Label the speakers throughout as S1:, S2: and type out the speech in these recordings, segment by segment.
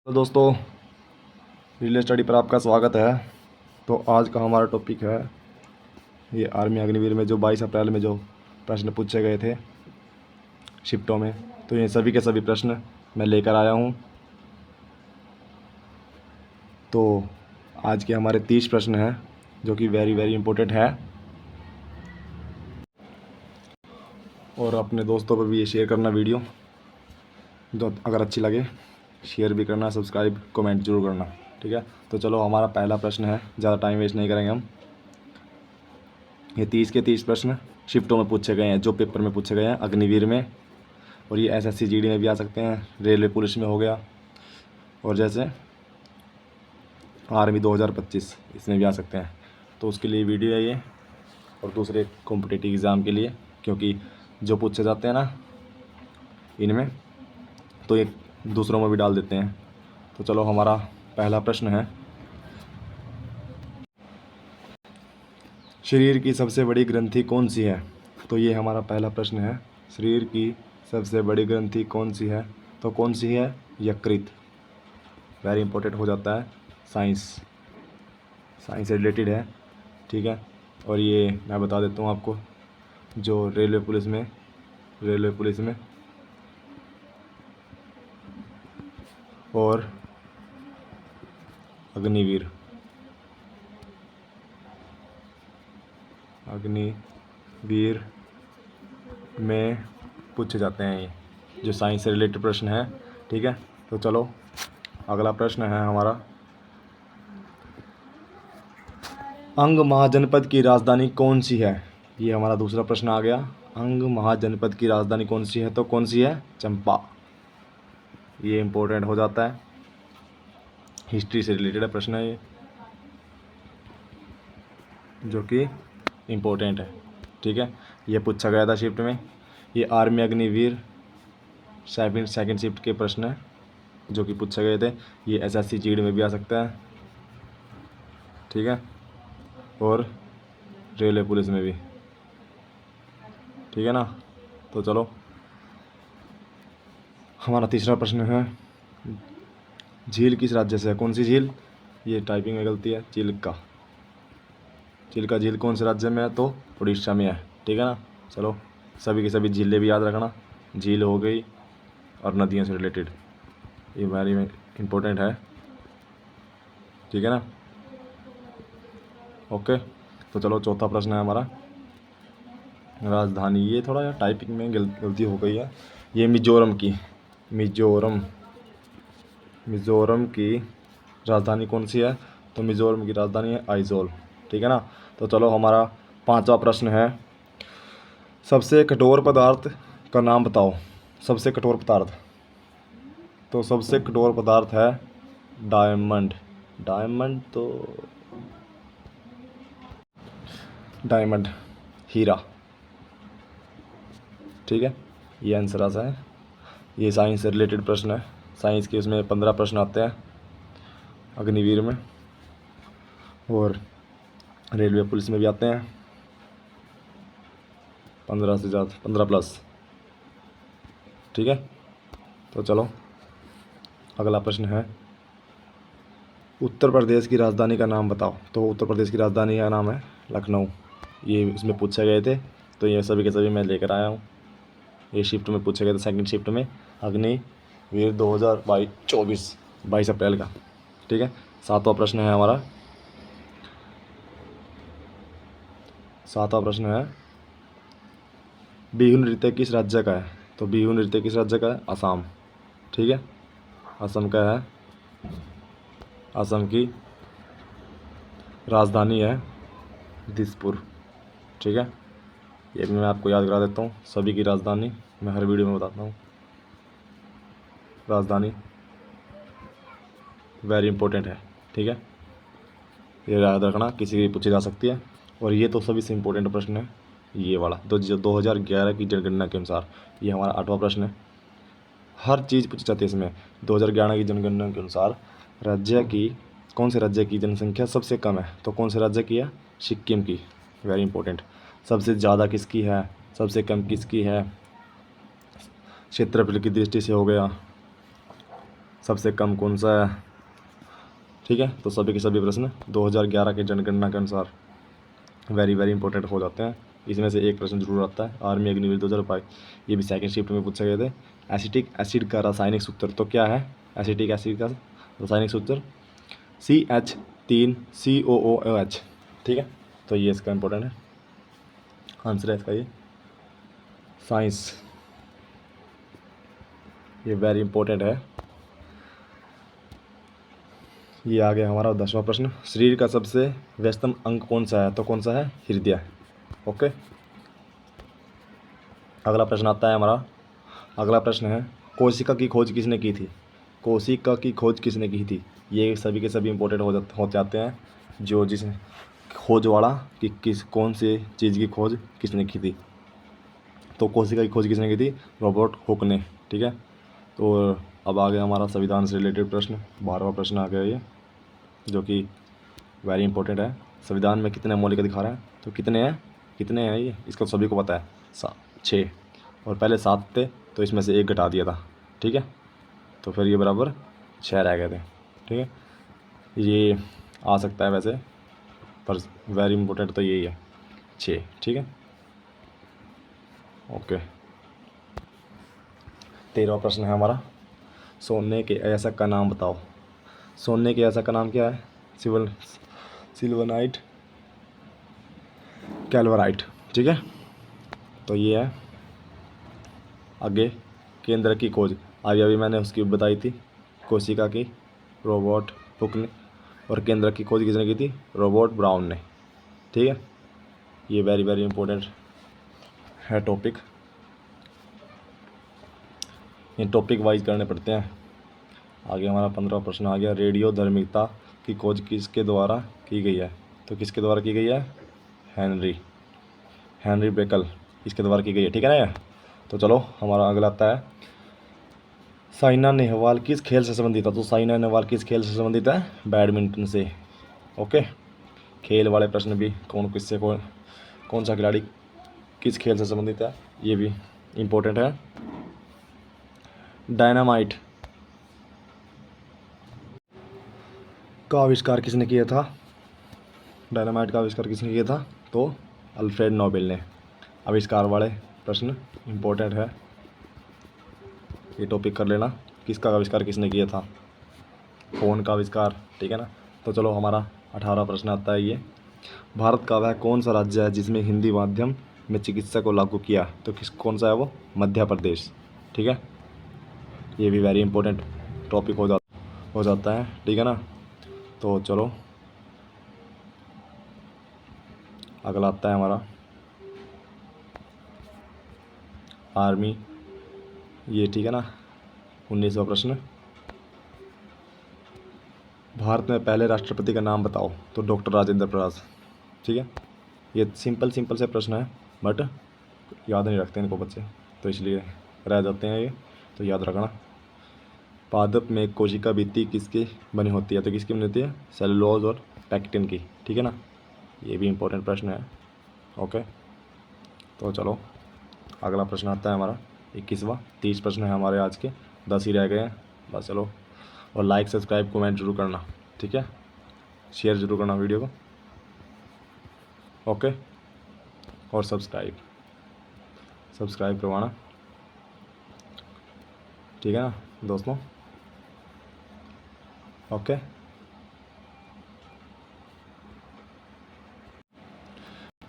S1: तो दोस्तों, relay study पर आपका स्वागत है। तो आज का हमारा टॉपिक है ये आर्मी अग्निवीर में जो 22 अप्रैल में जो प्रश्न पूछे गए थे शिफ्टों में, तो ये सभी के सभी प्रश्न मैं लेकर आया हूँ। तो आज के हमारे 30 प्रश्न हैं जो कि वेरी वेरी इंपॉर्टेंट है, और अपने दोस्तों पर भी ये शेयर करना वीडियो, जो अगर अच्छी लगे शेयर भी करना, सब्सक्राइब कमेंट जरूर करना, ठीक है। तो चलो, हमारा पहला प्रश्न है, ज़्यादा टाइम वेस्ट नहीं करेंगे हम। ये 30 के 30 प्रश्न शिफ्टों में पूछे गए हैं, जो पेपर में पूछे गए हैं अग्निवीर में, और ये एसएससी जीडी में भी आ सकते हैं, रेलवे पुलिस में हो गया, और जैसे आर्मी 2025 इसमें भी आ सकते हैं। तो उसके लिए वीडियो है ये, और दूसरे कॉम्पिटिटिव एग्ज़ाम के लिए, क्योंकि जो पूछे जाते हैं ना इनमें, तो ये दूसरों में भी डाल देते हैं। तो चलो, हमारा पहला प्रश्न है, शरीर की सबसे बड़ी ग्रंथि कौन सी है? तो ये हमारा पहला प्रश्न है, शरीर की सबसे बड़ी ग्रंथि कौन सी है? तो कौन सी है? यकृत। वेरी इंपॉर्टेंट हो जाता है, साइंस से रिलेटेड है, ठीक है। और ये मैं बता देता हूँ आपको, जो रेलवे पुलिस में और अग्निवीर में पूछे जाते हैं, ये जो साइंस से रिलेटेड प्रश्न है, ठीक है। तो चलो, अगला प्रश्न है हमारा, अंग महाजनपद की राजधानी कौन सी है? ये हमारा दूसरा प्रश्न आ गया, अंग महाजनपद की राजधानी कौन सी है? तो कौन सी है? चंपा। ये इम्पोर्टेंट हो जाता है, हिस्ट्री से रिलेटेड प्रश्न है ये, जो कि इम्पोर्टेंट है, ठीक है। ये पूछा गया था शिफ्ट में, ये आर्मी अग्निवीर सेकंड शिफ्ट के प्रश्न है जो कि पूछे गए थे। ये एसएससी जीडी में भी आ सकता है, ठीक है, और रेलवे पुलिस में भी, ठीक है ना। तो चलो, हमारा तीसरा प्रश्न है, झील किस राज्य से है? कौन सी झील? ये टाइपिंग में गलती है, चिल्का झील कौन से राज्य में है? तो उड़ीसा में है, ठीक है ना। चलो, सभी की सभी झीलें भी याद रखना, झील हो गई और नदियों से रिलेटेड, ये वेरी इम्पोर्टेंट है, ठीक है ना। ओके, तो चलो, चौथा प्रश्न है हमारा, राजधानी, ये थोड़ा यार टाइपिंग में गलती हो गई है, ये मिजोरम की राजधानी कौन सी है? तो मिजोरम की राजधानी है आइजोल, ठीक है ना। तो चलो, हमारा पांचवा प्रश्न है, सबसे कठोर पदार्थ का नाम बताओ। सबसे कठोर पदार्थ, तो सबसे कठोर पदार्थ है डायमंड, हीरा, ठीक है। ये आंसर आता है। ये साइंस से रिलेटेड प्रश्न है, साइंस के उसमें 15 प्रश्न आते हैं अग्निवीर में, और रेलवे पुलिस में भी आते हैं 15 से ज़्यादा, 15 प्लस, ठीक है। तो चलो, अगला प्रश्न है, उत्तर प्रदेश की राजधानी का नाम बताओ। तो उत्तर प्रदेश की राजधानी का नाम है लखनऊ। ये इसमें पूछे गए थे, तो ये सभी के सभी मैं लेकर आया हूँ। ये शिफ्ट में पूछे गए थे, सेकंड शिफ्ट में अग्निवीर 2024 22 अप्रैल का, ठीक है। सातवां प्रश्न है हमारा, बिहू नृत्य किस राज्य का है? तो बिहू नृत्य किस राज्य का है? असम, ठीक है। असम का है, असम की राजधानी है दिसपुर, ठीक है। ये भी मैं आपको याद करा देता हूँ, सभी की राजधानी मैं हर वीडियो में बताता हूँ। राजधानी वेरी इंपॉर्टेंट है, ठीक है, ये याद रखना, किसी की पूछी जा सकती है। और ये तो सभी से इम्पोर्टेंट प्रश्न है, ये वाला तो जो 2011 की जनगणना के अनुसार, ये हमारा 8वां प्रश्न है, हर चीज़ पूछी जाती है इसमें। 2011 की जनगणना के अनुसार कौन से राज्य की जनसंख्या सबसे कम है? तो कौन से राज्य की है? सिक्किम की, वेरी इंपॉर्टेंट। सबसे ज़्यादा किसकी है? सबसे कम किसकी है? क्षेत्रफल की दृष्टि से हो गया, सबसे कम कौन सा है, ठीक है। तो सभी के सभी प्रश्न 2011 की जनगणना के अनुसार वेरी वेरी इंपॉर्टेंट हो जाते हैं। इसमें से एक प्रश्न जरूर आता है, आर्मी अग्निवीर 2005, ये भी सेकंड शिफ्ट में पूछे गए थे। एसिटिक एसिड का रासायनिक सूत्र तो क्या है, एसिटिक एसिड का रासायनिक सूत्र CH3COOH, ठीक है। तो ये इसका इंपॉर्टेंट है, आंसर है इसका ये साइंस, ये वेरी इंपॉर्टेंट है। ये आ गया हमारा 10वां प्रश्न, शरीर का सबसे व्यस्तम अंग कौन सा है, तो कौन सा है, हृदय। ओके, अगला प्रश्न आता है हमारा, अगला प्रश्न है कोशिका की खोज किसने की थी, कोशिका की खोज किसने की थी। ये सभी के सभी इंपॉर्टेंट हो जाते हैं, जो जिस खोज वाला कि किस कौन से चीज़ की खोज किसने की थी। तो कोशिका की खोज किसने की थी, रॉबर्ट हुक ने, ठीक है। तो अब आ गया हमारा संविधान से रिलेटेड प्रश्न, 12वां प्रश्न आ गया ये, जो कि वेरी इंपॉर्टेंट है। संविधान में कितने मौलिक अधिकार हैं, तो कितने हैं ये, इसको सभी को पता है, 6, और पहले 7 थे, तो इसमें से 1 घटा दिया था, ठीक है। तो फिर ये बराबर 6 रह गए थे, ठीक है। ये आ सकता है वैसे, पर वेरी इंपॉर्टेंट तो यही है 6, ठीक है। ओके, 13वां प्रश्न है हमारा, सोने के अयस्क का नाम बताओ। सोने के अयस्क का नाम क्या है, सिल्वनाइट, कैल्वराइट, ठीक है। तो ये है। आगे केंद्र की खोज, अभी अभी मैंने उसकी बताई थी, कोशिका की रॉबर्ट हुक ने, और केंद्र की खोज किसने की थी, रॉबर्ट ब्राउन ने, ठीक है। ये वेरी वेरी इंपॉर्टेंट है टॉपिक, ये टॉपिक वाइज करने पड़ते हैं। आगे हमारा 15वां प्रश्न आ गया, रेडियो धर्मिकता की खोज किसके द्वारा की गई है, तो किसके द्वारा की गई है, हेनरी बेकल, इसके द्वारा की गई है, ठीक है ना ये। तो चलो हमारा अगला आता है, साइना नेहवाल किस खेल से संबंधित है, तो साइना नेहवाल किस खेल से संबंधित है, बैडमिंटन से। ओके, खेल वाले प्रश्न भी कौन सा खिलाड़ी किस खेल से संबंधित है, ये भी इम्पोर्टेंट है। डायनामाइट का आविष्कार किसने किया था, डायनामाइट का आविष्कार किसने किया था, तो अल्फ्रेड नोबेल ने। आविष्कार वाले प्रश्न इम्पोर्टेंट है, ये टॉपिक कर लेना, किसका आविष्कार किसने किया था, फ़ोन का आविष्कार, ठीक है ना। तो चलो हमारा 18वां प्रश्न आता है ये, भारत का वह कौन सा राज्य है जिसमें हिंदी माध्यम में चिकित्सा को लागू किया, तो कौन सा है वो, मध्य प्रदेश, ठीक है। ये भी वेरी इंपॉर्टेंट टॉपिक हो जाता है, ठीक है ना। तो चलो अगला आता है हमारा आर्मी, ये ठीक है ना, 19वां प्रश्न, भारत में पहले राष्ट्रपति का नाम बताओ, तो डॉक्टर राजेंद्र प्रसाद, ठीक है। ये सिंपल से प्रश्न है, बट याद नहीं रखते इनको बच्चे, तो इसलिए रह जाते हैं ये, तो याद रखना। पादप में कोशिका भित्ति किसकी बनी होती है, तो किसकी बनी होती है, सेलुलोज और पैक्टिन की, ठीक है ना। ये भी इंपॉर्टेंट प्रश्न है। ओके, तो चलो अगला प्रश्न आता है हमारा 21वां, 30 प्रश्न है हमारे आज के, 10 ही रह गए हैं बस। चलो, और लाइक सब्सक्राइब कमेंट जरूर करना, ठीक है, शेयर जरूर करना वीडियो को। ओके, और सब्सक्राइब करवाना, ठीक है ना दोस्तों। ओके,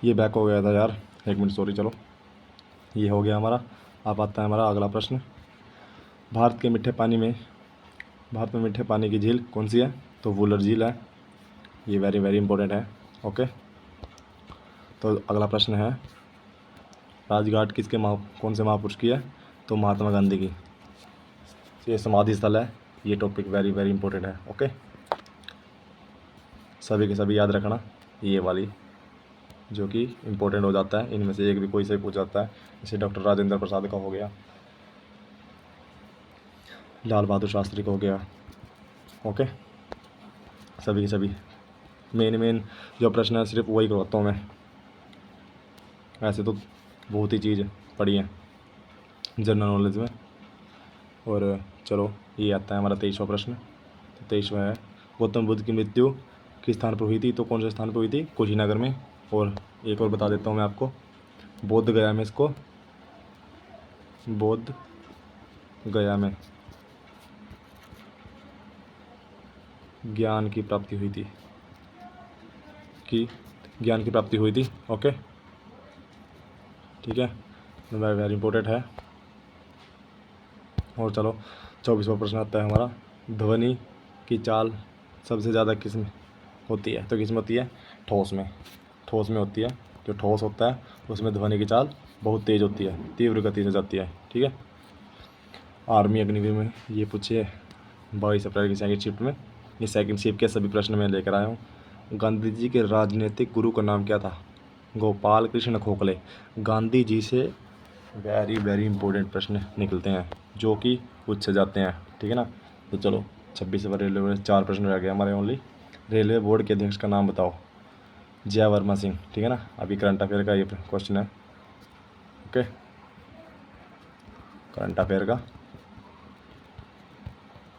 S1: ये बैक हो गया था यार, 1 मिनट सॉरी। चलो, ये हो गया हमारा। अब आता है हमारा अगला प्रश्न, भारत में मीठे पानी की झील कौन सी है, तो वुलर झील है। ये वेरी वेरी इंपॉर्टेंट है। ओके, तो अगला प्रश्न है, राजघाट कौन से महापुरुष की है, तो महात्मा गांधी की, ये समाधि स्थल है। ये टॉपिक वेरी वेरी इंपॉर्टेंट है। ओके, सभी के सभी याद रखना, ये वाली जो कि इम्पोर्टेंट हो जाता है, इनमें से एक भी कोई से पूछ जाता है, जैसे डॉक्टर राजेंद्र प्रसाद का हो गया, लाल बहादुर शास्त्री का हो गया। ओके, सभी के सभी मेन जो प्रश्न है सिर्फ वही करवाता हूँ मैं, ऐसे तो बहुत ही चीज़ पढ़ी है जनरल नॉलेज में। और चलो ये आता है हमारा 23वां प्रश्न। तो 23वां है, गौतम बुद्ध की मृत्यु किस स्थान पर हुई थी? तो कौन से स्थान पर हुई थी? कुशीनगर में। और एक और बता देता हूँ मैं आपको, बोध गया में इसको, बोध गया में ज्ञान की प्राप्ति हुई थी, ज्ञान की प्राप्ति हुई थी। ओके, ठीक है, वेरी इंपॉर्टेंट है। और चलो 24वां प्रश्न आता है हमारा, ध्वनि की चाल सबसे ज़्यादा किस में होती है? तो किस में होती है? ठोस में। ठोस में होती है। जो ठोस होता है उसमें ध्वनि की चाल बहुत तेज़ होती है, तीव्र गति से जाती है। ठीक है, आर्मी अग्निवीर में ये पूछिए 22 अप्रैल की सेकंड शिफ्ट में। ये सेकंड शिफ्ट के सभी प्रश्न मैं लेकर आया हूँ। गांधी जी के राजनीतिक गुरु का नाम क्या था? गोपाल कृष्ण गोखले। गांधी जी से वेरी वेरी इंपॉर्टेंट प्रश्न निकलते हैं जो कि पूछे जाते हैं। ठीक है ना, तो चलो 26वां रेलवे बोर्ड 4 प्रश्न रह गए हमारे ओनली। रेलवे बोर्ड के अध्यक्ष का नाम बताओ। जय वर्मा सिंह। ठीक है ना, अभी करंट अफेयर का ये क्वेश्चन है। ओके, करंट अफेयर का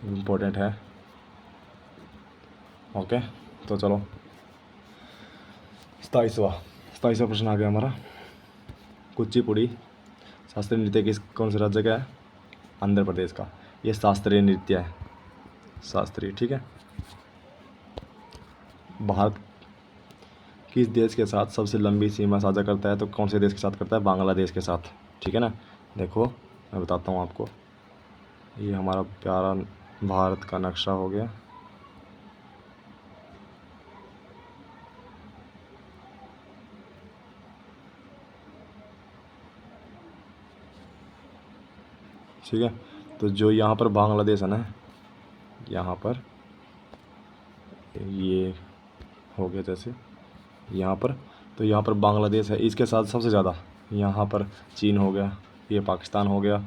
S1: इम्पोर्टेंट है। ओके, तो चलो 27वां प्रश्न आ गया हमारा, कुचिपुड़ी शास्त्रीय नृत्य किस कौन से राज्य का है? आंध्र प्रदेश का। ये शास्त्रीय नृत्य है, शास्त्रीय। ठीक है, भारत किस देश के साथ सबसे लंबी सीमा साझा करता है? तो कौन से देश के साथ करता है? बांग्लादेश के साथ। ठीक है ना, देखो मैं बताता हूँ आपको, ये हमारा प्यारा भारत का नक्शा हो गया। ठीक है, तो जो यहाँ पर बांग्लादेश है ना, यहाँ पर ये हो गया जैसे यहाँ पर, तो यहाँ पर बांग्लादेश है, इसके साथ सबसे ज़्यादा। यहाँ पर चीन हो गया, ये पाकिस्तान हो गया।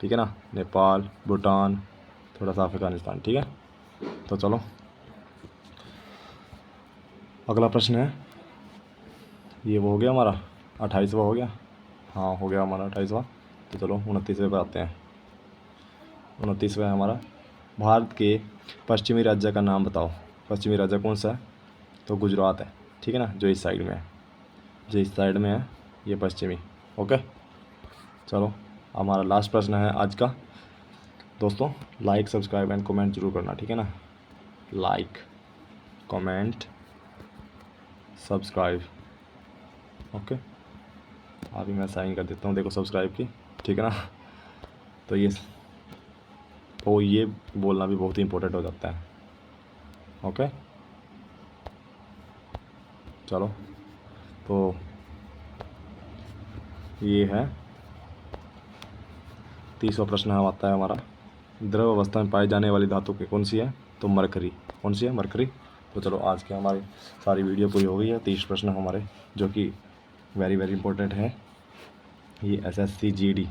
S1: ठीक है ना, नेपाल, भूटान, थोड़ा सा अफगानिस्तान। ठीक है, तो चलो अगला प्रश्न है, ये वो हो गया हमारा 28वां हो गया। हाँ हो गया हमारा 28वां। तो चलो 29वें पर आते हैं। 29वां है हमारा, भारत के पश्चिमी राज्य का नाम बताओ। पश्चिमी राज्य कौन सा है? तो गुजरात है। ठीक है ना, जो इस साइड में है, जो इस साइड में है ये पश्चिमी। ओके, चलो हमारा लास्ट प्रश्न है आज का। दोस्तों लाइक सब्सक्राइब एंड कमेंट जरूर करना। ठीक है ना, लाइक कमेंट सब्सक्राइब। ओके, अभी मैं साइन कर देता हूँ, देखो सब्सक्राइब की। ठीक है ना, तो ये बोलना भी बहुत ही इंपॉर्टेंट हो जाता है। ओके, चलो तो ये है 30वां प्रश्न आता है हमारा, द्रव अवस्था में पाई जाने वाली धातु की कौन सी है? तो मरकरी। कौन सी है? मरकरी। तो चलो आज की हमारी सारी वीडियो पूरी हो गई है। 30 प्रश्न हमारे जो कि वेरी वेरी इंपॉर्टेंट है। ये SSC GD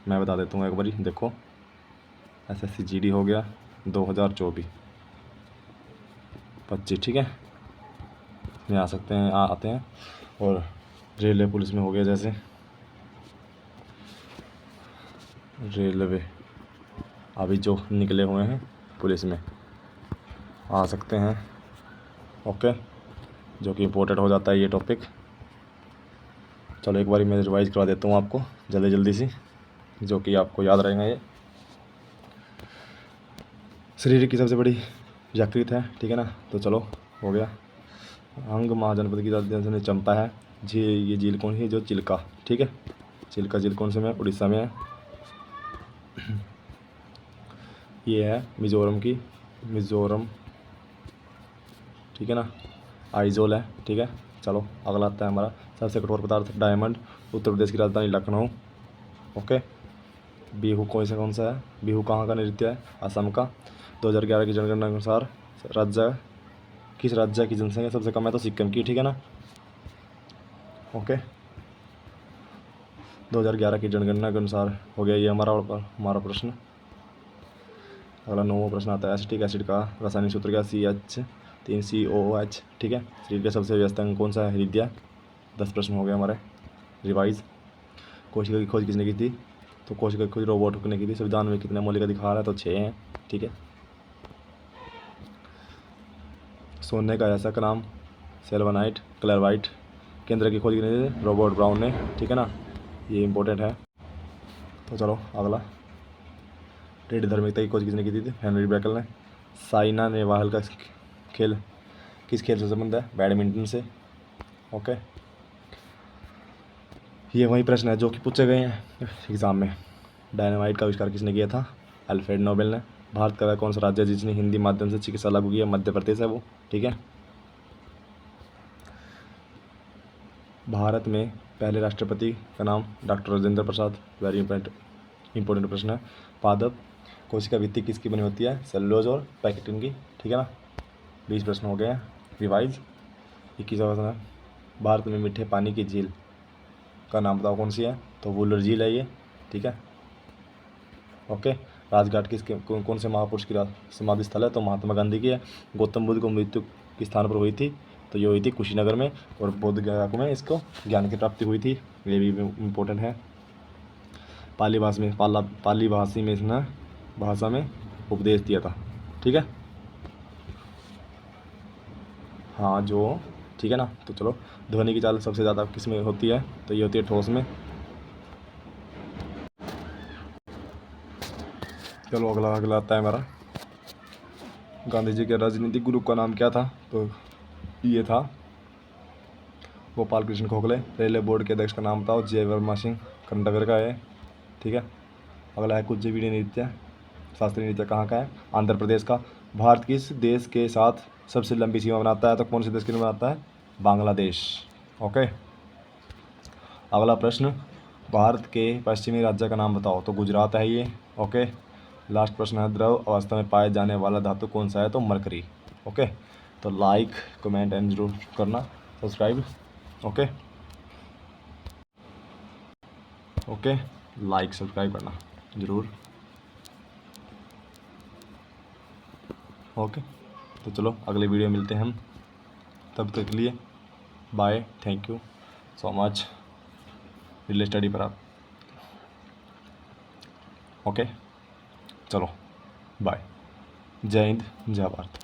S1: मैं बता देता हूँ एक बारी, देखो SSC GD हो गया 2024-25। ठीक है, इसमें आ सकते हैं आते हैं। और रेलवे पुलिस में हो गया, जैसे रेलवे अभी जो निकले हुए हैं पुलिस में आ सकते हैं। ओके, जो कि इम्पोर्टेंट हो जाता है ये टॉपिक। चलो एक बारी मैं रिवाइज करा देता हूँ आपको जल्दी जल्दी सी, जो कि आपको याद रहेगा। ये शरीर की सबसे बड़ी यकृत है। ठीक है ना, तो चलो हो गया। अंग महाजनपद की राजधानी चंपा है। ये झील कौन है? जो चिल्का। ठीक है, चिल्का झील कौन से में? उड़ीसा में है। ये है मिज़ोरम की, मिज़ोरम। ठीक है ना, आइजोल है। ठीक है, चलो अगला आता है हमारा, सबसे कठोर पदार्थ डायमंड। उत्तर प्रदेश की राजधानी लखनऊ। ओके, बिहू कौन सा है? बिहू कहाँ का नृत्य है? असम का। 2011 की जनगणना के अनुसार किस राज्य की जनसंख्या सबसे कम है? तो सिक्किम की। ठीक है ना, ओके, 2011 की जनगणना के अनुसार हो गया ये हमारा प्रश्न। अगला 9वां प्रश्न आता है, एसिटिक एसिड का रासायनिक सूत्र क्या? CH3COOH। ठीक है, शरीर का सबसे व्यस्त अंग कौन सा है? हृदय। 10 प्रश्न हो गए हमारे रिवाइज। कोशिका की खोज किसने की थी? तो तो कोशिका खुद रोबोट ने की थी। संविधान में कितने मौलिक अधिकार है, तो 6 हैं, ठीक है। सोने का ऐसा का नाम सेल्वनाइट क्लेरवाइट, केंद्र की खोज किसने की थी, रॉबर्ट ब्राउन ने, ठीक है ना, ये इंपॉर्टेंट है। तो चलो अगला, टेढ़ी धार्मिकता की खोज किसने की थी, हेनरी बेकल ने। साइना नेहवाल का खेल किस खेल से संबंध है, बैडमिंटन से, ओके। ये वही प्रश्न है जो कि पूछे गए हैं एग्जाम में। डायनामाइट का आविष्कार किसने किया था, अल्फ्रेड नोबेल ने। भारत का वह कौन सा राज्य है जिसने हिंदी माध्यम से चिकित्सा लागू किया, मध्य प्रदेश है वो, ठीक है। भारत में पहले राष्ट्रपति का नाम doctor Rajendra Prasad, very important प्रश्न है। पादप कोशिका भित्ति किसकी बनी होती है, सेलुलोज और पैकेटिन की, ठीक है ना। 20 प्रश्न हो गए हैं, रिवाइज। 21वां प्रश्न है, भारत में मीठे पानी की झील का नाम बताओ कौन सी है, तो वुलर झील है ये, ठीक है, ओके। राजघाट कौन से महापुरुष की समाधि स्थल है, तो महात्मा गांधी की है। गौतम बुद्ध को मृत्यु किस स्थान पर हुई थी, तो ये हुई थी कुशीनगर में, और बोध गया में इसको ज्ञान की प्राप्ति हुई थी, ये भी इम्पोर्टेंट है। पाली भाषी में इसने भाषा में उपदेश दिया था, ठीक है, हाँ जो, ठीक है ना। तो चलो, ध्वनि की चाल सबसे ज़्यादा किस में होती है, तो ये होती है ठोस में। चलो अगला आता है हमारा, गांधी जी के राजनीतिक गुरु का नाम क्या था, तो ये था गोपाल कृष्ण गोखले। रेलवे बोर्ड के अध्यक्ष का नाम बताओ, जय वर्मा सिंह, कर्नाटक का है, ठीक है। अगला है कुचिपुड़ी नृत्य, शास्त्रीय नृत्य कहाँ का है, आंध्र प्रदेश का। भारत किस देश के साथ सबसे लंबी सीमा बनाता है, तो कौन से देश के लिए बनाता है, बांग्लादेश, ओके। अगला प्रश्न, भारत के पश्चिमी राज्य का नाम बताओ, तो गुजरात है ये, ओके। लास्ट प्रश्न है, द्रव अवस्था में पाए जाने वाला धातु कौन सा है, तो मरकरी, ओके। तो लाइक कमेंट एंड जरूर करना, subscribe, okay okay, like subscribe करना ज़रूर, ओके। तो चलो अगले वीडियो मिलते हैं हम, तब तक के लिए bye, thank you so much, relay study पर आप, ओके। चलो बाय, जय हिंद जय भारत।